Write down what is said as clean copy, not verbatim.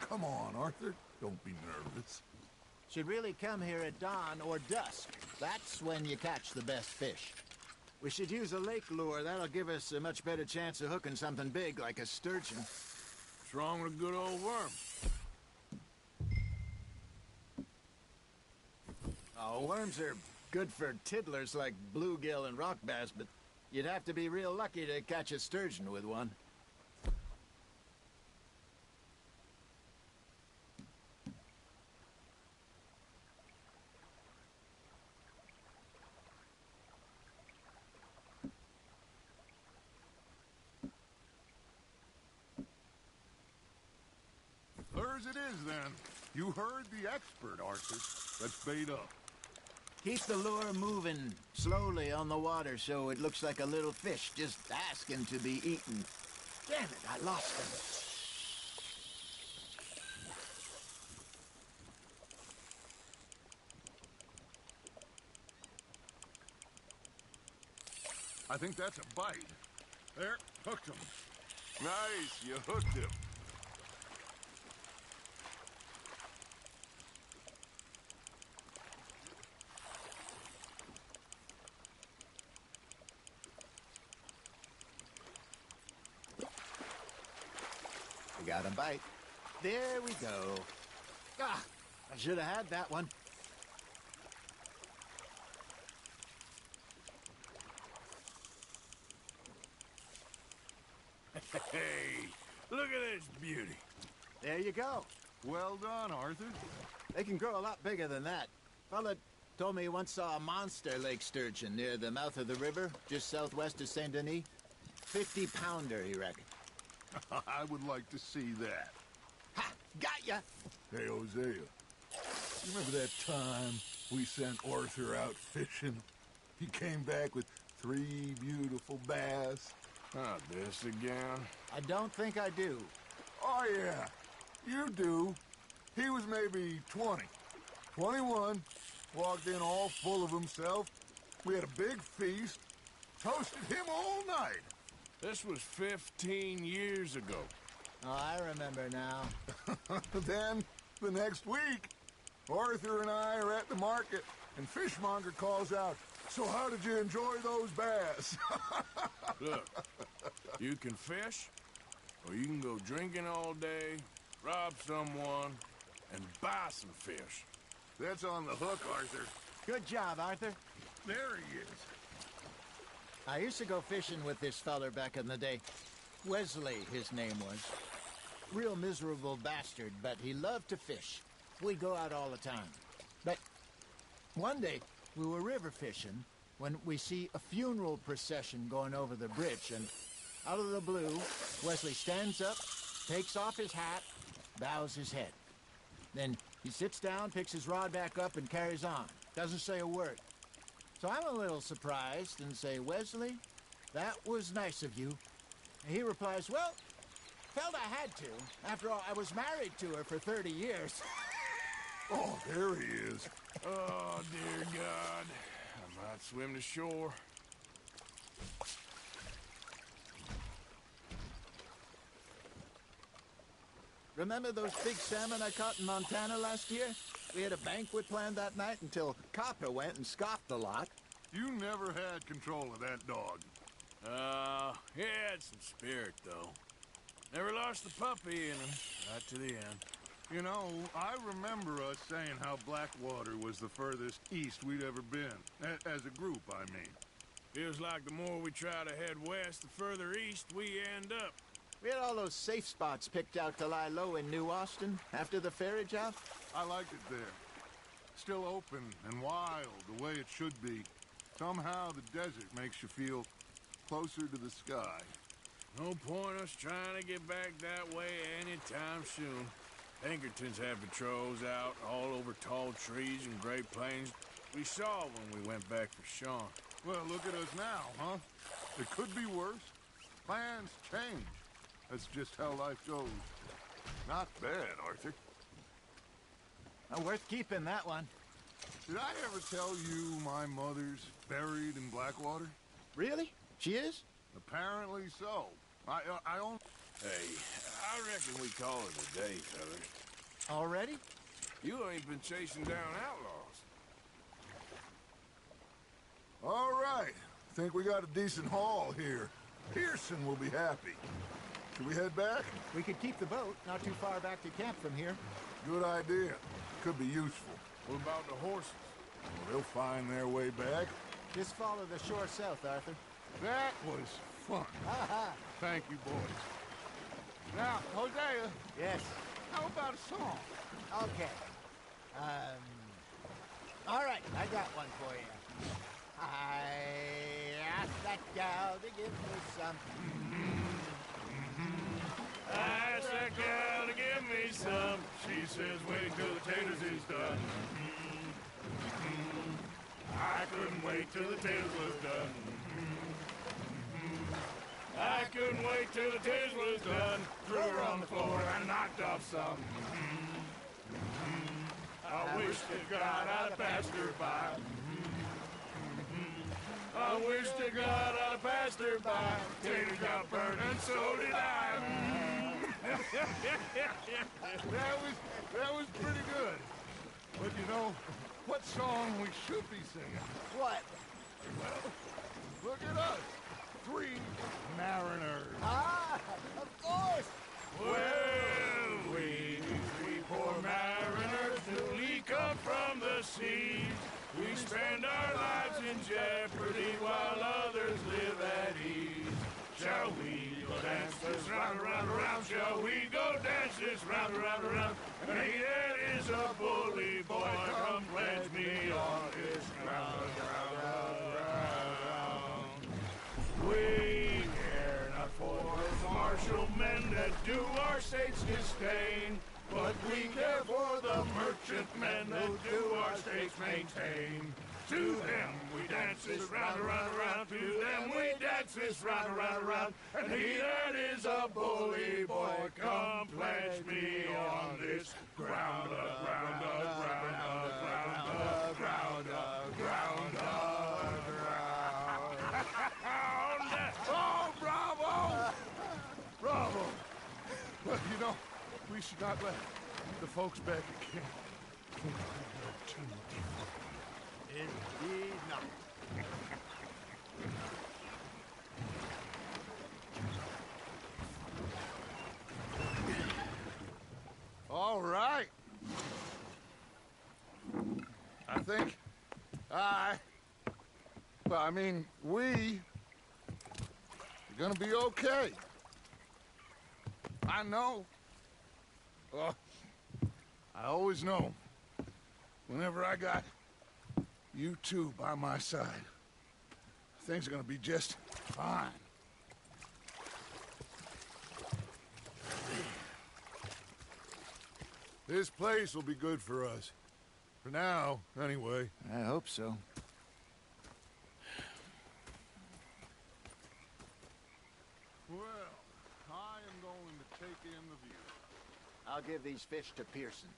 come on, Arthur. Don't be nervous. Should really come here at dawn or dusk. That's when you catch the best fish. We should use a lake lure. That'll give us a much better chance of hooking something big like a sturgeon. What's wrong with a good old worm? Oh, worms are good for tiddlers like bluegill and rock bass, but you'd have to be real lucky to catch a sturgeon with one. Hers it is, then. You heard the expert, Arthur. Let's bait up. Keep the lure moving slowly on the water so it looks like a little fish just asking to be eaten. Damn it, I lost him. I think that's a bite. There, hooked him. Nice, you hooked him. We got a bite. There we go. Ah, I should have had that one. Hey, look at this beauty. There you go. Well done, Arthur. They can grow a lot bigger than that. Fella told me he once saw a monster lake sturgeon near the mouth of the river, just southwest of Saint Denis. 50-pounder, he reckoned. I would like to see that. Ha! Got ya! Hey, Hosea. You remember that time we sent Arthur out fishing? He came back with 3 beautiful bass. Not this again. I don't think I do. Oh, yeah. You do. He was maybe 20. 21. Walked in all full of himself. We had a big feast. Toasted him all night. This was 15 years ago. Oh, I remember now. Then, the next week, Arthur and I are at the market, and Fishmonger calls out, "So how did you enjoy those bass?" Look, you can fish, or you can go drinking all day, rob someone, and buy some fish. That's on the hook, Arthur. Good job, Arthur. There he is. I used to go fishing with this feller back in the day. Wesley, his name was. Real miserable bastard, but he loved to fish. We'd go out all the time. But one day, we were river fishing when we see a funeral procession going over the bridge, and out of the blue, Wesley stands up, takes off his hat, bows his head. Then he sits down, picks his rod back up, and carries on. Doesn't say a word. So I'm a little surprised and say, "Wesley, that was nice of you." And he replies, "Well, felt I had to. After all, I was married to her for 30 years. Oh, there he is. Oh, dear God. I might swim to shore. Remember those big salmon I caught in Montana last year? We had a banquet planned that night until Copper went and scoffed a lot. You never had control of that dog. He had some spirit, though. Never lost the puppy in him, right to the end. You know, I remember us saying how Blackwater was the furthest east we'd ever been. As a group, I mean. Feels like the more we try to head west, the further east we end up. We had all those safe spots picked out to lie low in New Austin after the ferry job. I liked it there. Still open and wild, the way it should be. Somehow the desert makes you feel closer to the sky. No point us trying to get back that way anytime soon. Pinkertons had patrols out all over tall trees and Great Plains. We saw when we went back for Sean. Well, look at us now, huh? It could be worse. Plans change. That's just how life goes. Not bad, Arthur. Worth keeping, that one. Did I ever tell you my mother's buried in Blackwater? Really? She is? Apparently so. I own... Hey, I reckon we call it a day, fellas. Already? You ain't been chasing down outlaws. All right. Think we got a decent haul here. Pearson will be happy. Should we head back? We could keep the boat not too far back to camp from here. Good idea. Could be useful. What about the horses? Well, they'll find their way back. Just follow the shore south, Arthur. That was fun. Thank you, boys. Now, Hosea, Yes. how about a song? Okay. All right, I got one for you. I asked that gal to give me some. I asked that gal to give me some. She says wait till the taters is done. I couldn't wait till the taters was done. I couldn't wait till the taters was done. Threw her on the floor and knocked off some. I wish to God I'd have passed her by. I wish to God I'd have passed her by. Tater got burned and so did I. That was pretty good. But you know, what song we should be singing? What? Look at us. 3 mariners. Ah, of course. Well, we poor mariners newly come from the seas. We spend our lives in jeopardy while others live at ease. Shall we go dance this round, around, around? Shall we go dance this round, around, around? And he that is a bully boy, come pledge me on this ground, ground. We care not for martial men that do our state's disdain, but we care for the merchantmen that do our states maintain. To them we dance this round, around, around. To them we dance this round, around, around. And he that is a bully boy, come pledge me on this ground, ground, ground, ground, ground, ground, ground, ground. Oh, bravo! Bravo! Well, you know, we should not let the folks back at camp think we are too much. Indeed not. All right. I think we are gonna be okay. I know. I always know. Whenever I got you two by my side, things are gonna be just fine. This place will be good for us. For now, anyway. I hope so. Well, I am going to take in the view. I'll give these fish to Pearson.